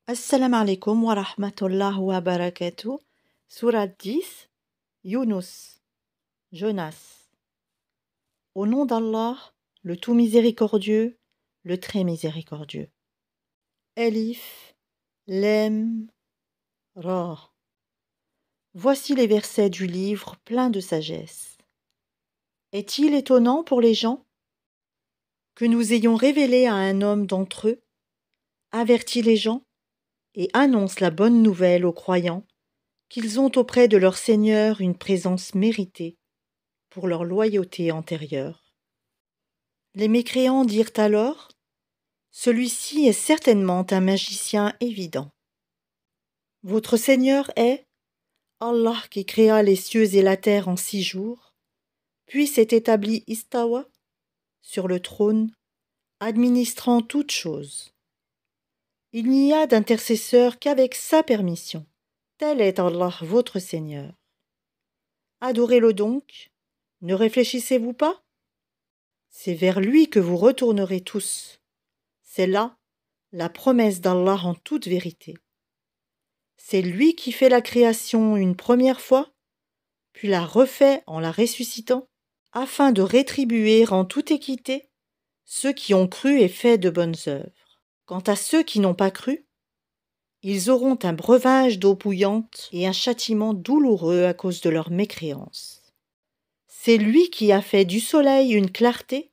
Assalamu alaikum wa rahmatullah wa barakatuh. Surat 10, Yunus, Jonas. Au nom d'Allah, le tout miséricordieux, le très miséricordieux. Elif, Lem, Ra. Voici les versets du livre plein de sagesse. Est-il étonnant pour les gens que nous ayons révélé à un homme d'entre eux, averti les gens et annonce la bonne nouvelle aux croyants qu'ils ont auprès de leur Seigneur une présence méritée pour leur loyauté antérieure. Les mécréants dirent alors : celui-ci est certainement un magicien évident. Votre Seigneur est Allah qui créa les cieux et la terre en 6 jours, puis s'est établi istawa sur le trône, administrant toutes choses. Il n'y a d'intercesseur qu'avec sa permission. Tel est Allah votre Seigneur. Adorez-le donc, ne réfléchissez-vous pas ? C'est vers lui que vous retournerez tous. C'est là la promesse d'Allah en toute vérité. C'est lui qui fait la création une première fois, puis la refait en la ressuscitant, afin de rétribuer en toute équité ceux qui ont cru et fait de bonnes œuvres. Quant à ceux qui n'ont pas cru, ils auront un breuvage d'eau bouillante et un châtiment douloureux à cause de leur mécréance. C'est lui qui a fait du soleil une clarté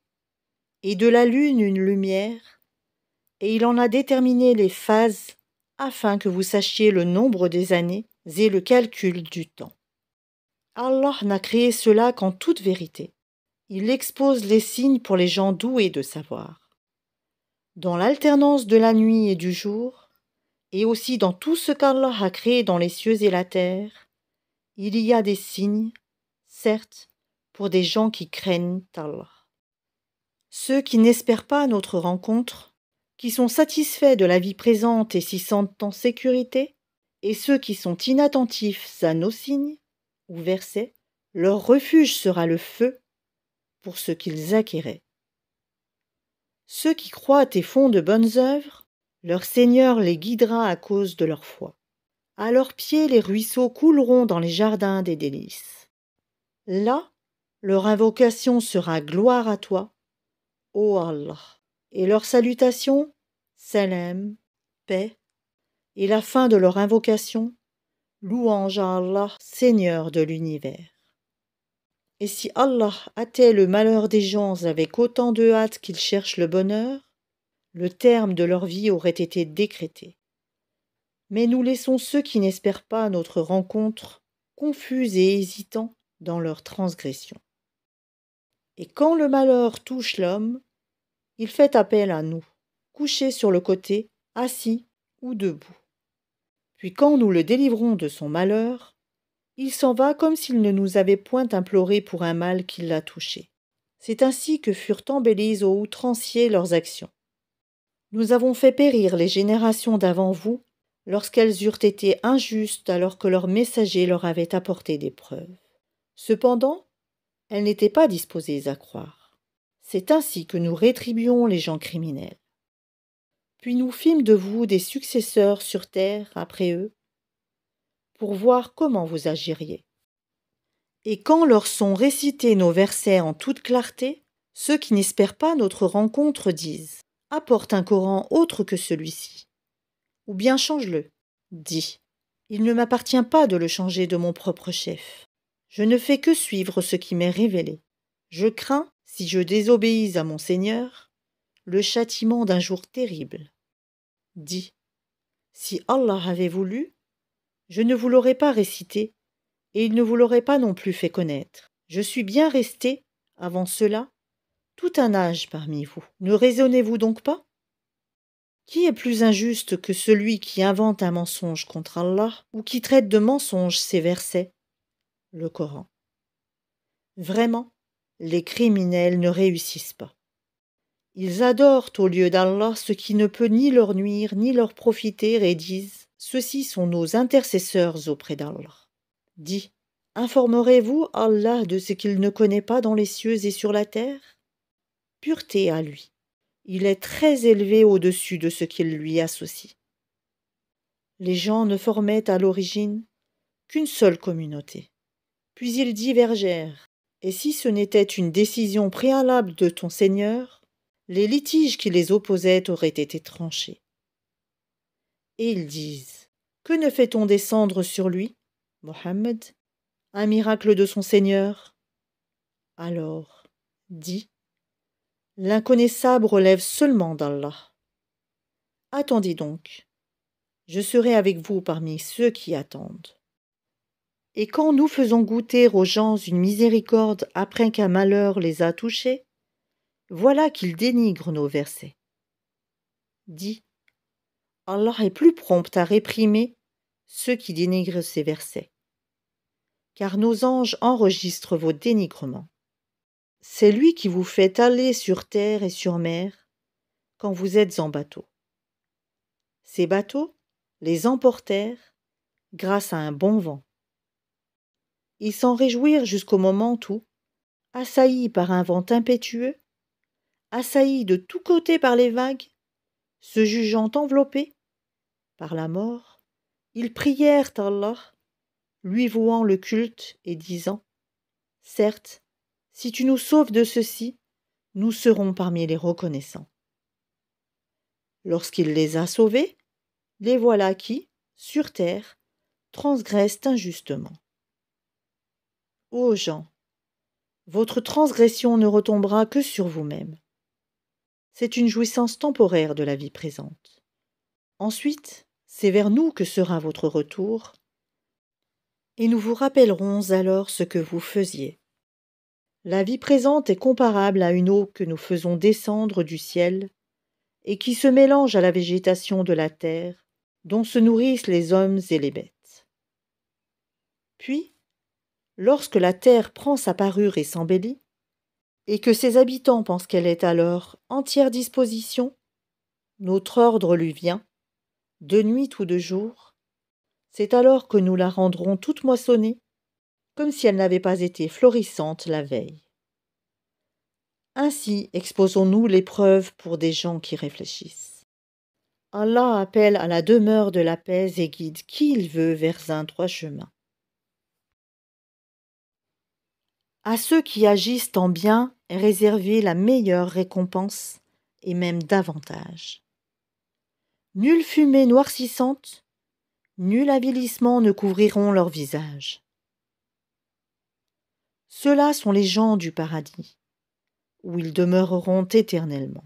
et de la lune une lumière, et il en a déterminé les phases afin que vous sachiez le nombre des années et le calcul du temps. Allah n'a créé cela qu'en toute vérité. Il expose les signes pour les gens doués de savoir. Dans l'alternance de la nuit et du jour, et aussi dans tout ce qu'Allah a créé dans les cieux et la terre, il y a des signes, certes, pour des gens qui craignent Allah. Ceux qui n'espèrent pas notre rencontre, qui sont satisfaits de la vie présente et s'y sentent en sécurité, et ceux qui sont inattentifs à nos signes ou versets, leur refuge sera le feu pour ce qu'ils acquéraient. Ceux qui croient et font de bonnes œuvres, leur Seigneur les guidera à cause de leur foi. À leurs pieds les ruisseaux couleront dans les jardins des délices. Là, leur invocation sera gloire à toi, ô Allah, et leur salutation, salam, paix, et la fin de leur invocation, louange à Allah, Seigneur de l'univers. Et si Allah hâtait le malheur des gens avec autant de hâte qu'ils cherchent le bonheur, le terme de leur vie aurait été décrété. Mais nous laissons ceux qui n'espèrent pas notre rencontre, confus et hésitants dans leur transgression. Et quand le malheur touche l'homme, il fait appel à nous, couché sur le côté, assis ou debout. Puis quand nous le délivrons de son malheur, il s'en va comme s'il ne nous avait point imploré pour un mal qui l'a touché. C'est ainsi que furent embellies aux outranciers leurs actions. Nous avons fait périr les générations d'avant vous, lorsqu'elles eurent été injustes alors que leurs messagers leur avaient apporté des preuves. Cependant, elles n'étaient pas disposées à croire. C'est ainsi que nous rétribuons les gens criminels. Puis nous fîmes de vous des successeurs sur terre après eux, pour voir comment vous agiriez. Et quand leur sont récités nos versets en toute clarté, ceux qui n'espèrent pas notre rencontre disent : apporte un Coran autre que celui-ci, ou bien change-le. Dis : il ne m'appartient pas de le changer de mon propre chef. Je ne fais que suivre ce qui m'est révélé. Je crains, si je désobéis à mon Seigneur, le châtiment d'un jour terrible. Dis : si Allah avait voulu, je ne vous l'aurais pas récité, et il ne vous l'aurait pas non plus fait connaître. Je suis bien resté, avant cela, tout un âge parmi vous. Ne raisonnez-vous donc pas ? Qui est plus injuste que celui qui invente un mensonge contre Allah ou qui traite de mensonge ces versets ? Le Coran. Vraiment, les criminels ne réussissent pas. Ils adorent au lieu d'Allah ce qui ne peut ni leur nuire ni leur profiter et disent : ceux-ci sont nos intercesseurs auprès d'Allah. Dis : informerez-vous Allah de ce qu'il ne connaît pas dans les cieux et sur la terre ? Pureté à lui. Il est très élevé au-dessus de ce qu'il lui associe. Les gens ne formaient à l'origine qu'une seule communauté. Puis ils divergèrent, et si ce n'était une décision préalable de ton Seigneur, les litiges qui les opposaient auraient été tranchés. Et ils disent, que ne fait-on descendre sur lui, Mohammed, un miracle de son Seigneur? Alors, dis, l'inconnaissable relève seulement d'Allah. Attendez donc, je serai avec vous parmi ceux qui attendent. Et quand nous faisons goûter aux gens une miséricorde après qu'un malheur les a touchés, voilà qu'ils dénigrent nos versets. Dis, Allah est plus prompt à réprimer ceux qui dénigrent ses versets, car nos anges enregistrent vos dénigrements. C'est lui qui vous fait aller sur terre et sur mer quand vous êtes en bateau. Ces bateaux les emportèrent grâce à un bon vent. Ils s'en réjouirent jusqu'au moment où, assaillis par un vent impétueux, assaillis de tous côtés par les vagues, se jugeant enveloppés par la mort, ils prièrent Allah, lui vouant le culte et disant « Certes, si tu nous sauves de ceci, nous serons parmi les reconnaissants. » Lorsqu'il les a sauvés, les voilà qui, sur terre, transgressent injustement. Ô gens, votre transgression ne retombera que sur vous-mêmes. C'est une jouissance temporaire de la vie présente. Ensuite, c'est vers nous que sera votre retour, et nous vous rappellerons alors ce que vous faisiez. La vie présente est comparable à une eau que nous faisons descendre du ciel et qui se mélange à la végétation de la terre, dont se nourrissent les hommes et les bêtes. Puis, lorsque la terre prend sa parure et s'embellit, et que ses habitants pensent qu'elle est à leur entière disposition, notre ordre lui vient, de nuit ou de jour, c'est alors que nous la rendrons toute moissonnée, comme si elle n'avait pas été florissante la veille. Ainsi exposons-nous l'épreuve pour des gens qui réfléchissent. Allah appelle à la demeure de la paix et guide qui il veut vers un droit chemin. À ceux qui agissent en bien est réservée la meilleure récompense, et même davantage. Nulle fumée noircissante, nul avilissement ne couvriront leur visage. Ceux-là sont les gens du paradis, où ils demeureront éternellement.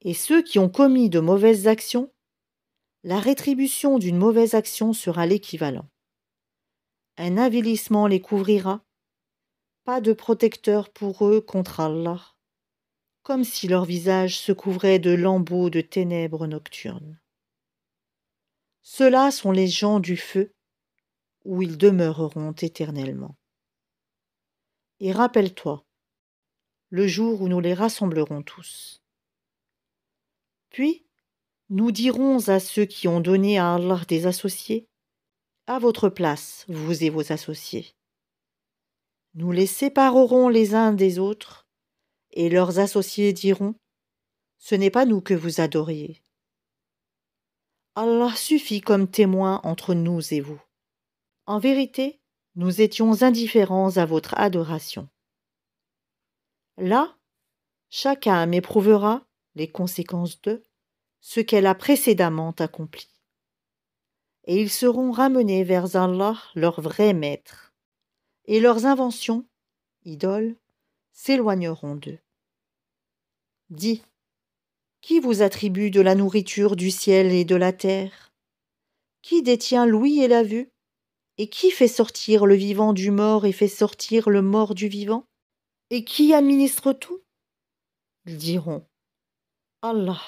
Et ceux qui ont commis de mauvaises actions, la rétribution d'une mauvaise action sera l'équivalent. Un avilissement les couvrira, pas de protecteur pour eux contre Allah, comme si leur visage se couvrait de lambeaux de ténèbres nocturnes. Ceux-là sont les gens du feu, où ils demeureront éternellement. Et rappelle-toi, le jour où nous les rassemblerons tous. Puis, nous dirons à ceux qui ont donné à Allah des associés, à votre place, vous et vos associés. Nous les séparerons les uns des autres, et leurs associés diront, ce n'est pas nous que vous adoriez. Allah suffit comme témoin entre nous et vous. En vérité, nous étions indifférents à votre adoration. Là, chaque âme éprouvera les conséquences de ce qu'elle a précédemment accompli. Et ils seront ramenés vers Allah, leur vrai maître, et leurs inventions, idoles, s'éloigneront d'eux. Dis, qui vous attribue de la nourriture du ciel et de la terre? Qui détient l'ouïe et la vue? Et qui fait sortir le vivant du mort et fait sortir le mort du vivant? Et qui administre tout? Ils diront, Allah.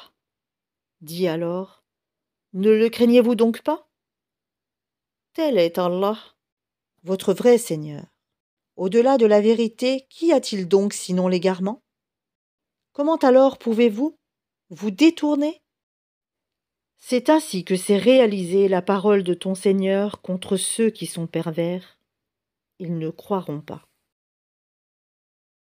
Dis alors, ne le craignez-vous donc pas? Tel est Allah, votre vrai Seigneur. Au-delà de la vérité, qu'y a-t-il donc sinon l'égarement? Comment alors pouvez-vous vous détourner? C'est ainsi que s'est réalisée la parole de ton Seigneur contre ceux qui sont pervers. Ils ne croiront pas.